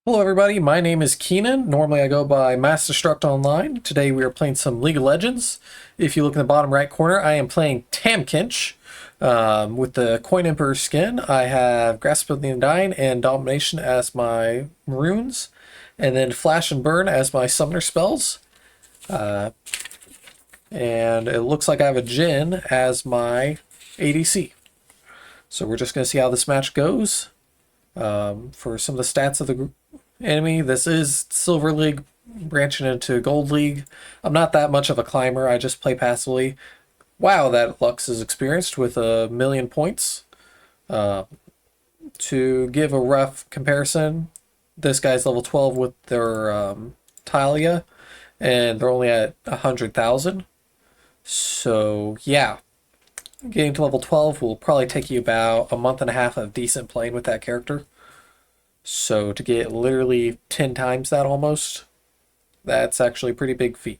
Hello everybody, my name is Keenan. Normally I go by Massdestruct online. Today we are playing some League of Legends. If you look in the bottom right corner, I am playing Tahm Kench with the Coin Emperor skin. I have Grasp of the Undying and Domination as my runes, and then Flash and Burn as my summoner spells. And it looks like I have a Jhin as my ADC. So we're just going to see how this match goes. For some of the stats of the enemy, this is Silver League branching into Gold League. I'm not that much of a climber, I just play passively. Wow, that Lux is experienced with 1,000,000 points. To give a rough comparison, this guy's level 12 with their Talia, and they're only at 100,000. So yeah, getting to level 12 will probably take you about a month and a half of decent playing with that character. So to get literally 10 times that almost, that's actually a pretty big feat.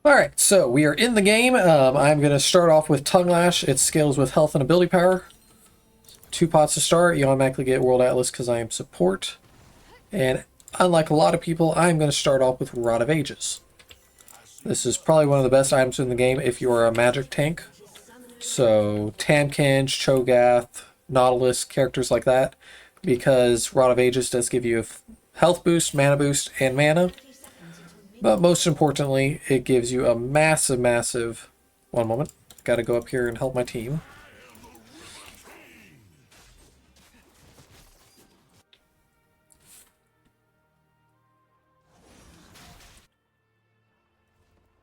Alright, so we are in the game. I'm going to start off with Tongue Lash. It scales with health and ability power. 2 pots to start. You automatically get World Atlas because I am support. And unlike a lot of people, I'm going to start off with Rod of Ages. This is probably one of the best items in the game if you are a magic tank. So Tahm Kench, Cho'Gath, Nautilus, characters like that. Because Rod of Ages does give you a health boost, and mana. But most importantly, it gives you a massive... One moment. Gotta go up here and help my team.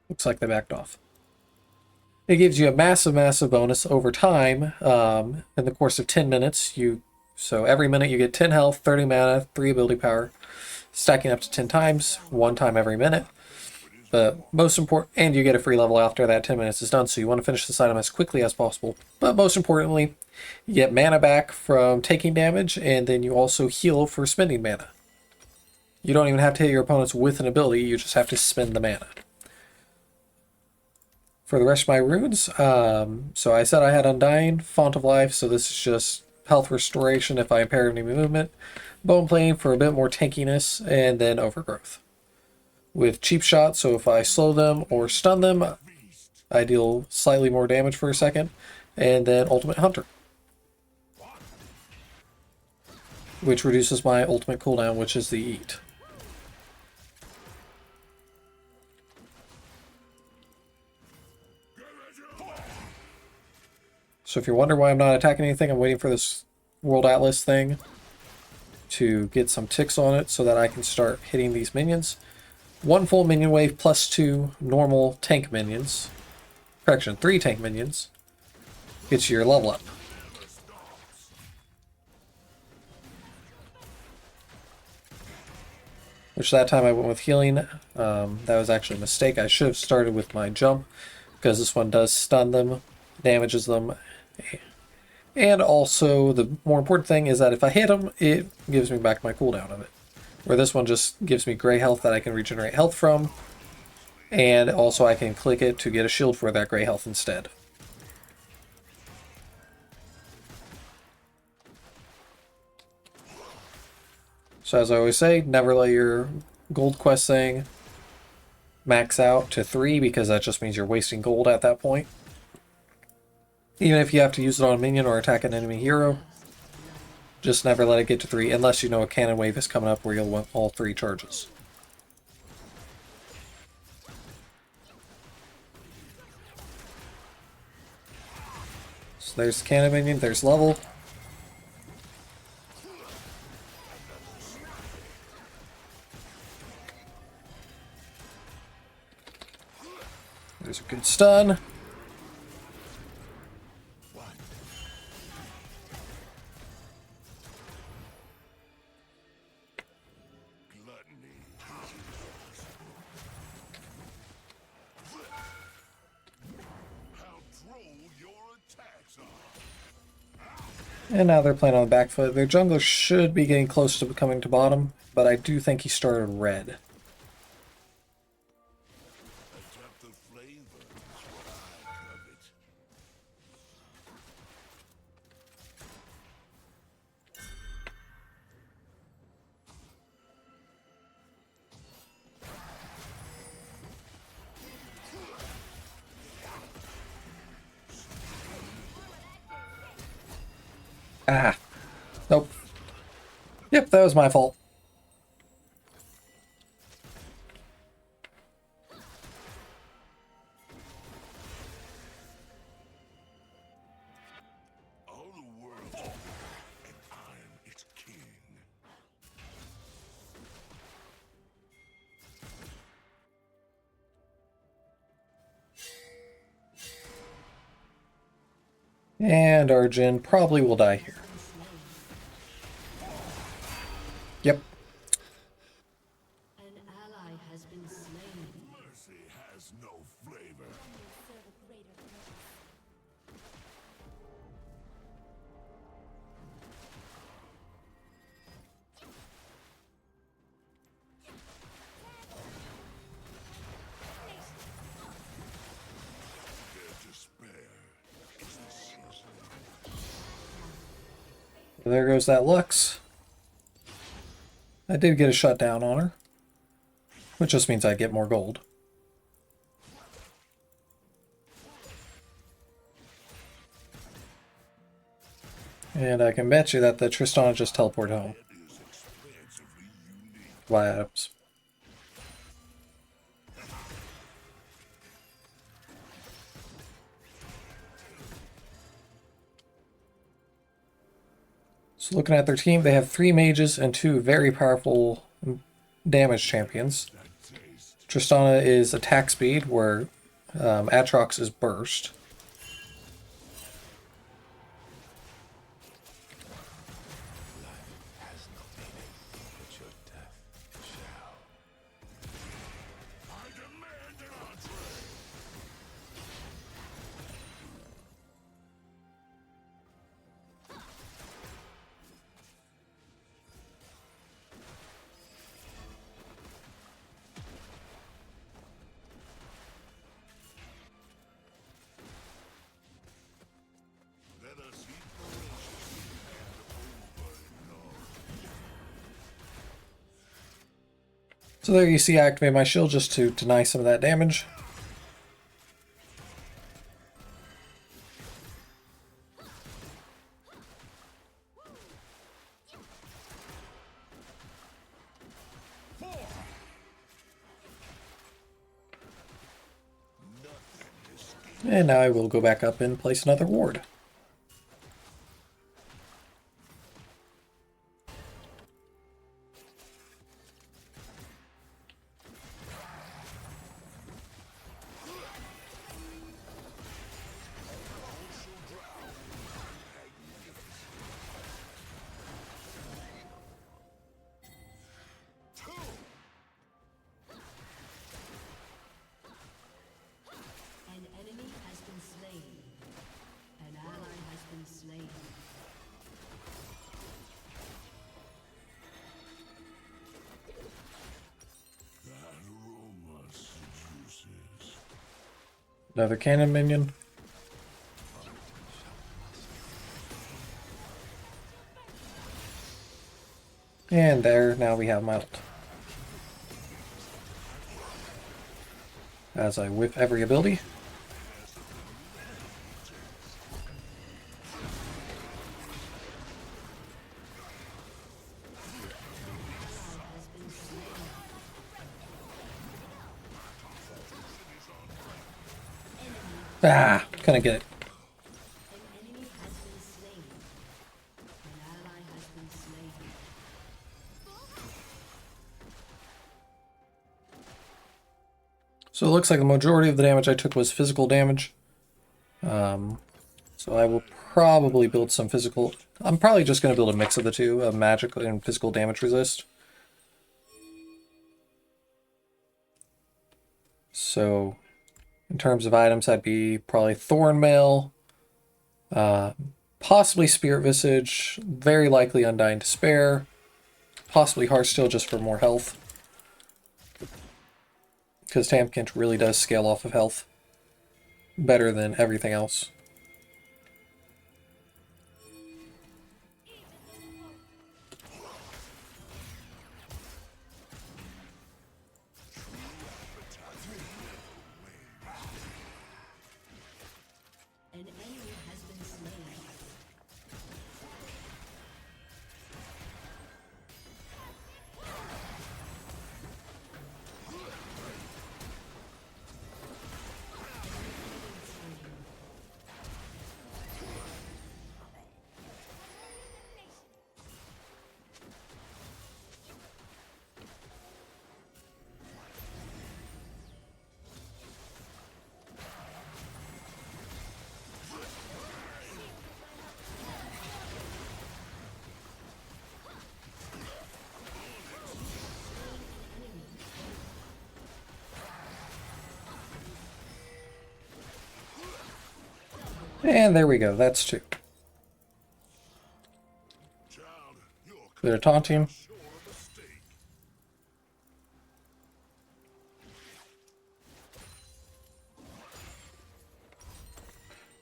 Looks like they backed off. It gives you a massive bonus over time. In the course of 10 minutes, so every minute you get 10 health, 30 mana, 3 ability power, stacking up to 10 times, 1 time every minute. But most important, and you get a free level after that 10 minutes is done, so you want to finish this item as quickly as possible. But most importantly, you get mana back from taking damage, and then you also heal for spending mana. You don't even have to hit your opponents with an ability, you just have to spend the mana. For the rest of my runes, so I said I had Undying, Font of Life, so this is just health restoration if I impair any movement, Bone Plane for a bit more tankiness, and then Overgrowth. With Cheap Shot, so if I slow them or stun them, I deal slightly more damage for a second, and then Ultimate Hunter, which reduces my ultimate cooldown, which is the Eat. So if you're wondering why I'm not attacking anything, I'm waiting for this World Atlas thing to get some ticks on it so that I can start hitting these minions. 1 full minion wave plus 2 normal tank minions. Correction, 3 tank minions. Gets you your level up. Which that time I went with healing. That was actually a mistake. I should have started with my jump, because this one does stun them, damages them. And also, the more important thing is that if I hit them, it gives me back my cooldown of it. Where this one just gives me gray health that I can regenerate health from. And also I can click it to get a shield for that gray health instead. So as I always say, never let your gold quest thing max out to 3, because that just means you're wasting gold at that point. Even if you have to use it on a minion or attack an enemy hero, just never let it get to 3, unless you know a cannon wave is coming up where you'll want all 3 charges. So there's the cannon minion, there's level. There's a good stun. And now they're playing on the back foot. Their jungler should be getting close to coming to bottom, but I do think he started red. Ah. Nope. Yep, that was my fault. And our Jhin probably will die here. Yep. An ally has been slain. Mercy has no flavor. There goes that Lux. I did get a shutdown on her, which just means I get more gold. And I can bet you that the Tristana just teleported home. Via Adams. So looking at their team, they have 3 mages and 2 very powerful damage champions. Tristana is attack speed, where Atrox is burst. So there you see I activate my shield just to deny some of that damage. And now I will go back up and place another ward. An enemy has been slain. An ally has been slain. That aroma seduces. Another cannon minion. And there, now we have my ult. As I whip every ability. Ah, couldn't get it. An enemy has been slain. An ally has been slain. So it looks like the majority of the damage I took was physical damage. So I will probably build some physical... I'm probably just going to build a mix of the two, of magic and physical damage resist. So in terms of items, that'd be probably Thornmail, possibly Spirit Visage, very likely Undying Despair, possibly Heartsteel just for more health. Because Tahm Kench really does scale off of health better than everything else. An enemy has been slain. And there we go, that's 2. Child, you're Bit of taunting. short of a steak.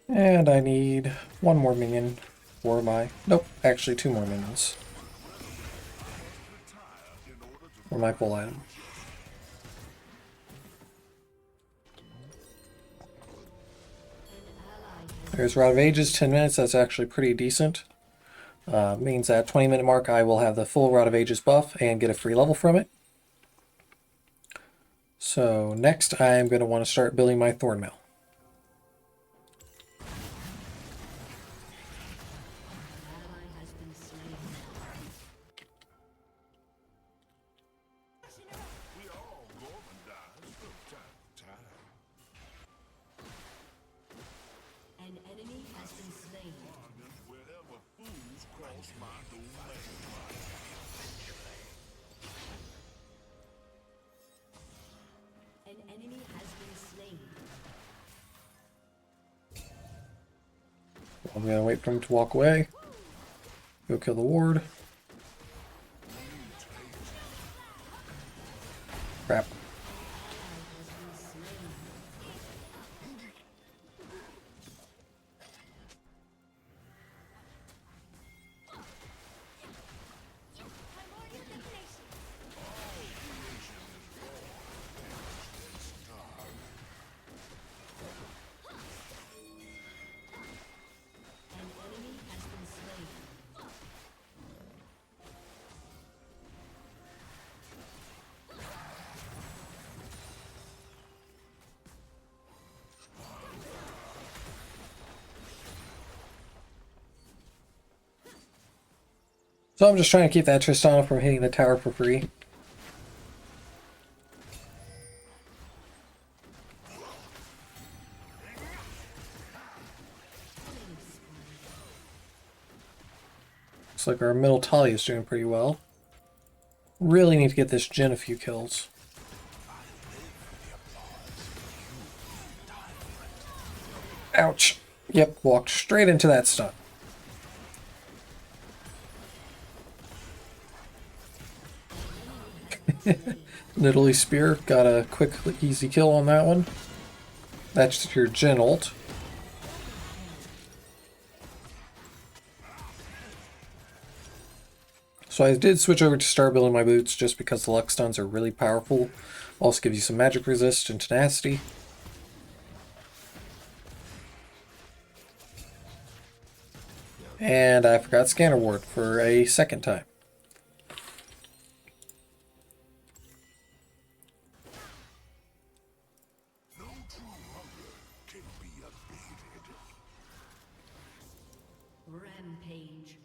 And I need 1 more minion for my... Nope, actually 2 more minions for my full item. There's Rod of Ages, 10 minutes, that's actually pretty decent. Means at 20-minute mark I will have the full Rod of Ages buff and get a free level from it. So next I am going to want to start building my Thornmail. Ally has been slain. We all gormandize from time to time. An enemy has been slain. Wherever fools cross my domain. An enemy has been slain. I'm going to wait for him to walk away. Go kill the ward. Crap. An enemy has been slain. So I'm just trying to keep that Tristana from hitting the tower for free. Looks like our middle Talia is doing pretty well. Really need to get this Jhin a few kills. Ouch. Yep, walked straight into that stun. Nidalee Spear, got a quick, easy kill on that one. That's your Jhin ult. So I did switch over to start building my boots just because the Lux stuns are really powerful. Also gives you some magic resist and tenacity. And I forgot Scanner Ward for a second time. No true hunger can be abated. Rampage.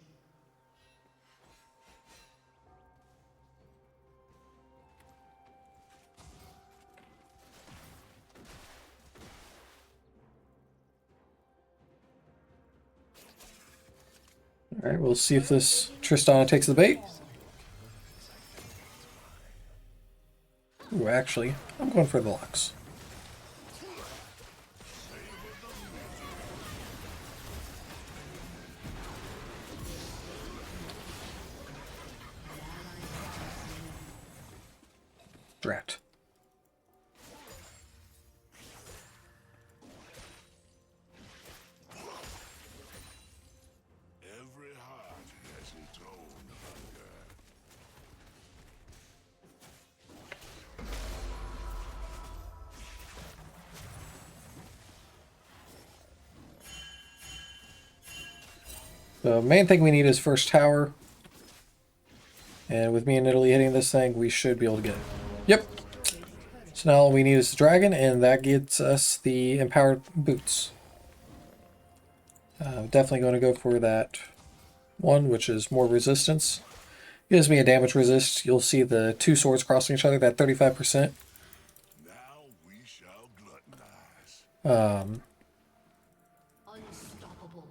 Alright, we'll see if this Tristana takes the bait. Ooh, actually, I'm going for the Lux. Drat. Every heart has its own hunger. The main thing we need is first tower. And with me and Italy hitting this thing, we should be able to get it. Yep. So now all we need is the dragon, and that gets us the empowered boots. Definitely going to go for that one, which is more resistance. Gives me a damage resist. You'll see the two swords crossing each other, that 35%. Now we shall gluttonize. Unstoppable.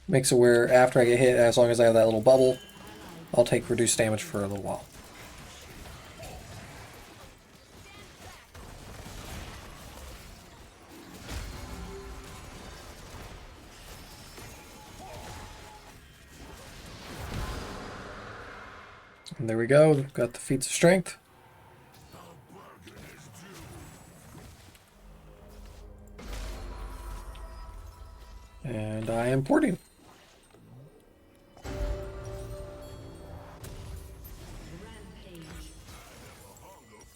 Makes it where after I get hit, as long as I have that little bubble, I'll take reduced damage for a little while. And there we go. Got the feats of strength. And I am porting.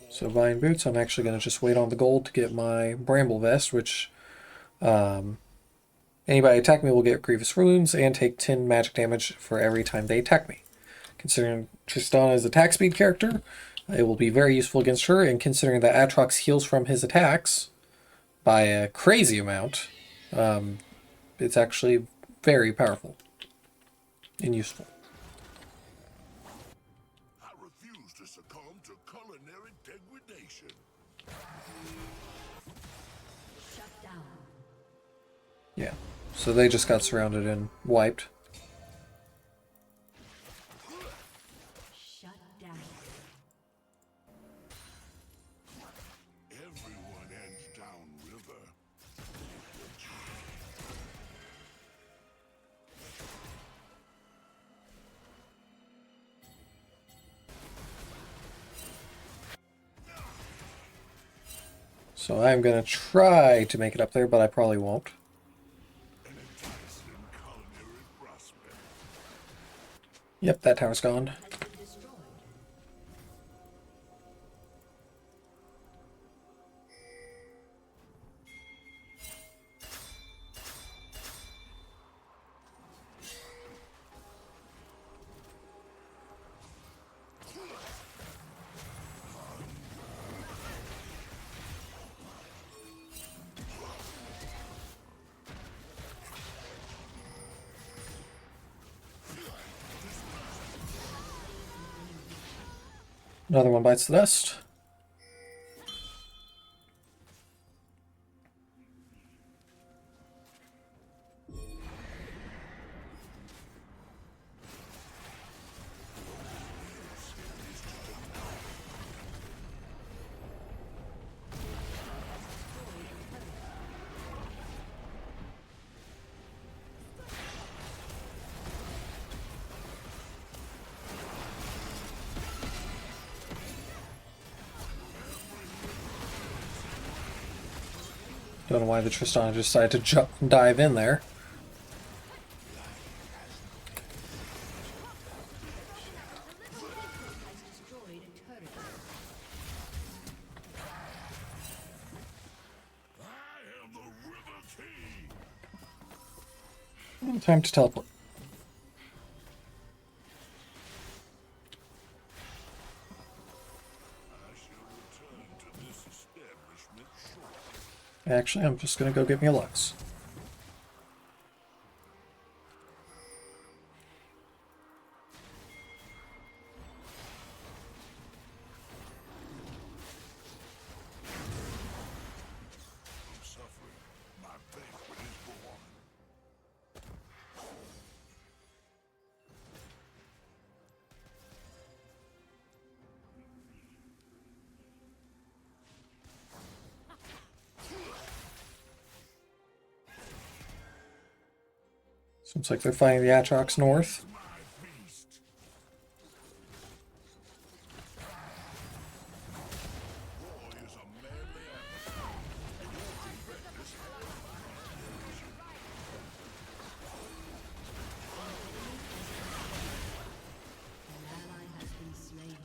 So buying boots, I'm actually going to just wait on the gold to get my bramble vest, which anybody attack me will get grievous wounds and take 10 magic damage for every time they attack me. Considering Tristana is a attack speed character, it will be very useful against her, and considering that Atrox heals from his attacks by a crazy amount, it's actually very powerful and useful. I refuse to succumb to culinary degradation. Shut down. Yeah, so they just got surrounded and wiped. Shut down. Everyone ends downriver. So I'm going to try to make it up there, but I probably won't. An enticing culinary prospect. Yep, that tower's gone. Has been destroyed. Another one bites the dust. Don't know why the Tristana decided to dive in there. Has destroyed a turret. I am the River King. Time to teleport. I shall return to this establishment shortly. Actually, I'm just going to go get me a Lux. From suffering, my banquet is born. Seems like they're fighting the Atrox north. My feast. War is a manly act. An ally has been slain.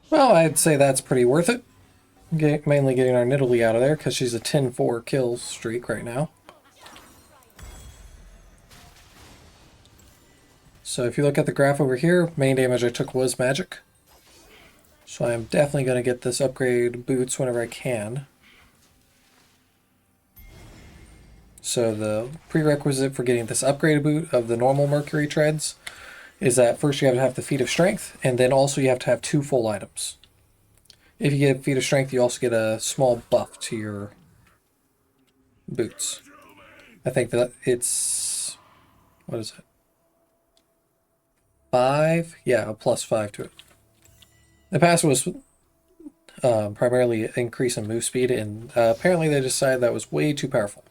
Well, I'd say that's pretty worth it. Mainly getting our Nidalee out of there because she's a 10-4 kill streak right now. So if you look at the graph over here, main damage I took was magic. So I'm definitely going to get this upgrade boots whenever I can. So the prerequisite for getting this upgraded boot of the normal Mercury treads is that first you have to have the Feat of Strength, and then also you have to have 2 full items. If you get Feat of Strength, you also get a small buff to your boots. I think that it's... what is it? 5. Yeah, a +5 to it. The passive was primarily increase in move speed, and apparently they decided that was way too powerful.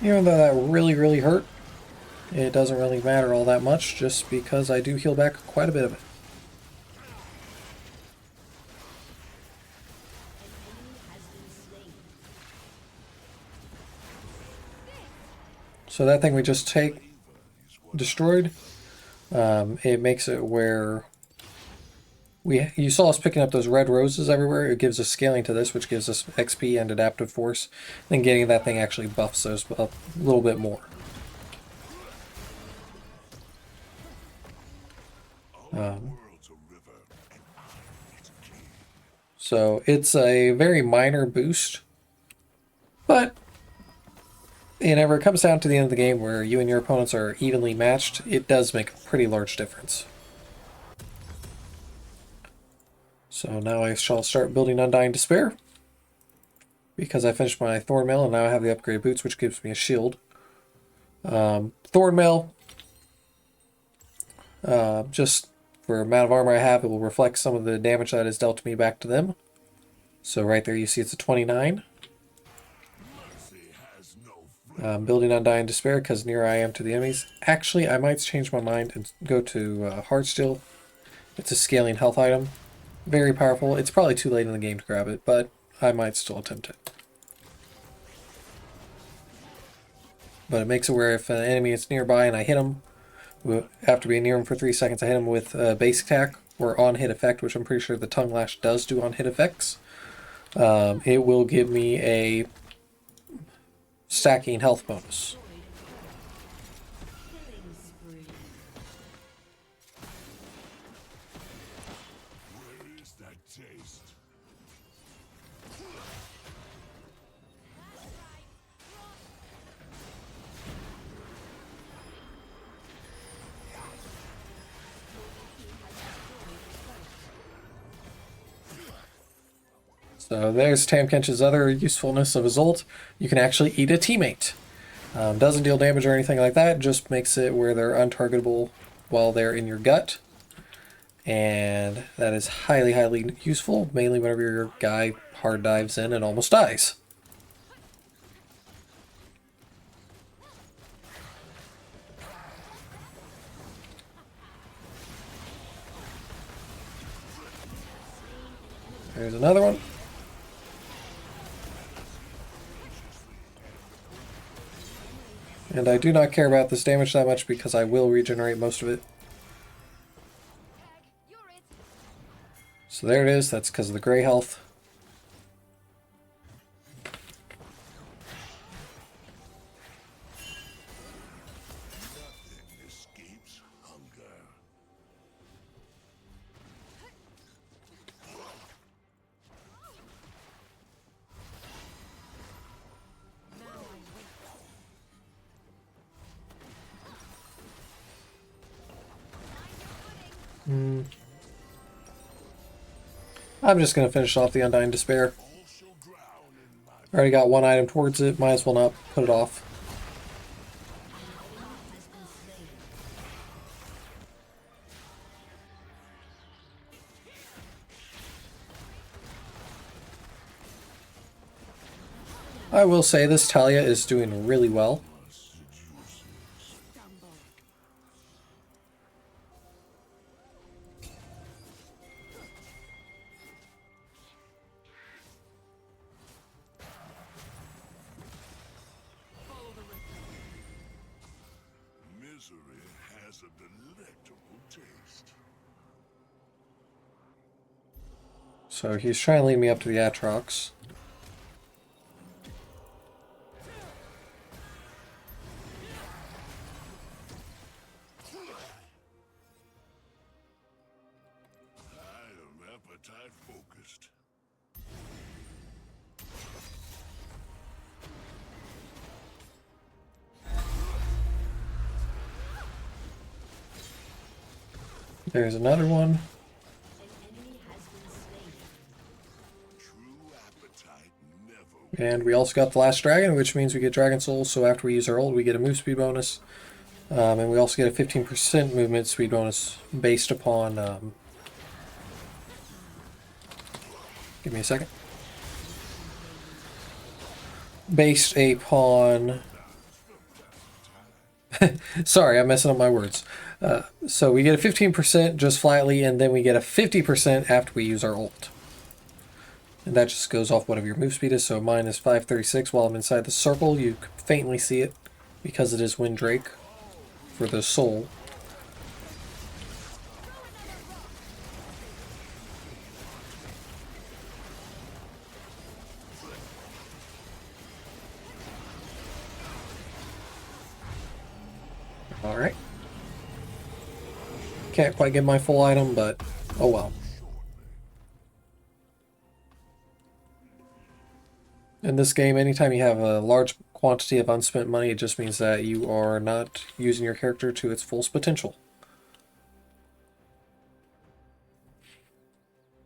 Even though that really hurt, it doesn't really matter all that much, just because I do heal back quite a bit of it. So that thing we just destroyed, it makes it where you saw us picking up those red roses everywhere. It gives us scaling to this, which gives us XP and adaptive force. Then getting that thing actually buffs those up a little bit more. So it's a very minor boost, but whenever it comes down to the end of the game where you and your opponents are evenly matched, it does make a pretty large difference. So now I shall start building Undying Despair, because I finished my Thornmail and now I have the upgraded boots, which gives me a shield. Thornmail, just for the amount of armor I have, it will reflect some of the damage that is dealt to me back to them. So right there you see it's a 29. Building Undying Despair because near I am to the enemies. Actually, I might change my mind and go to Heartsteel. It's a scaling health item. Very powerful. It's probably too late in the game to grab it, but I might still attempt it. But it makes it where if an enemy is nearby and I hit him, after being near him for 3 seconds, I hit him with a basic attack or on-hit effect, which I'm pretty sure the Tongue Lash does do on-hit effects. It will give me a stacking health bonus. So there's Tahm Kench's other usefulness of his ult. You can actually eat a teammate. Doesn't deal damage or anything like that, just makes it where they're untargetable while they're in your gut. And that is highly useful, mainly whenever your guy hard dives in and almost dies. There's another one. And I do not care about this damage that much because I will regenerate most of it. So there it is, that's because of the gray health. I'm just going to finish off the Undying Despair. Already got one item towards it, might as well not put it off. I will say this Talia is doing really well. misery has a delectable taste. So he's trying to lead me up to the Atrox. I am appetite focused. There's another one. An enemy has been slain. True appetite never. And we also got the last dragon, which means we get Dragon Souls. So after we use our ult, we get a move speed bonus. And we also get a 15% movement speed bonus based upon... give me a second. Based upon... Sorry, I'm messing up my words. So we get a 15% just flatly, and then we get a 50% after we use our ult. And that just goes off whatever your move speed is. So mine is 536 while I'm inside the circle. You can faintly see it because it is Windrake for the soul. Alright. Can't quite get my full item, but oh well. In this game, anytime you have a large quantity of unspent money, it just means that you are not using your character to its fullest potential.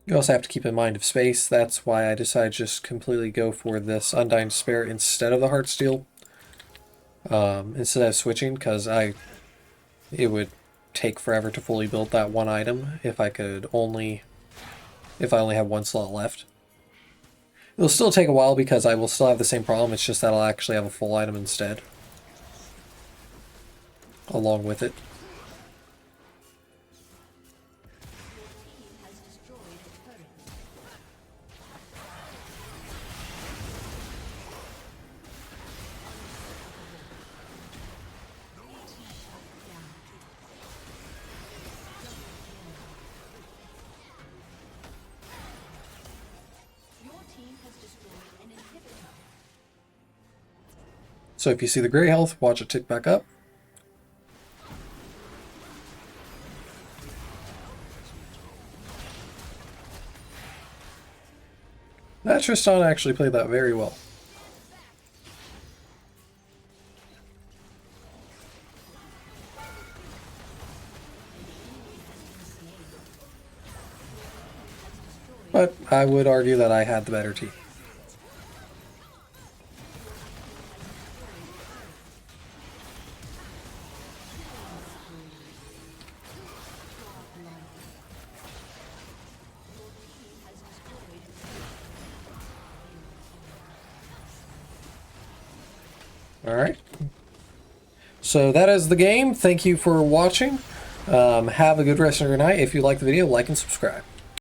You also have to keep in mind of space. That's why I decided to just completely go for this Undying Despair instead of the Heartsteel. Instead of switching, because it would take forever to fully build that one item if I only have one slot left. It'll still take a while because I will still have the same problem, it's just that I'll actually have a full item instead. Along with it. Has destroyed a turret. Your team has destroyed an inhibitor. So if you see the gray health, watch it tick back up. That Tristan actually played that very well. But I would argue that I had the better team. Alright. So that is the game. Thank you for watching. Have a good rest of your night. If you like the video, like and subscribe.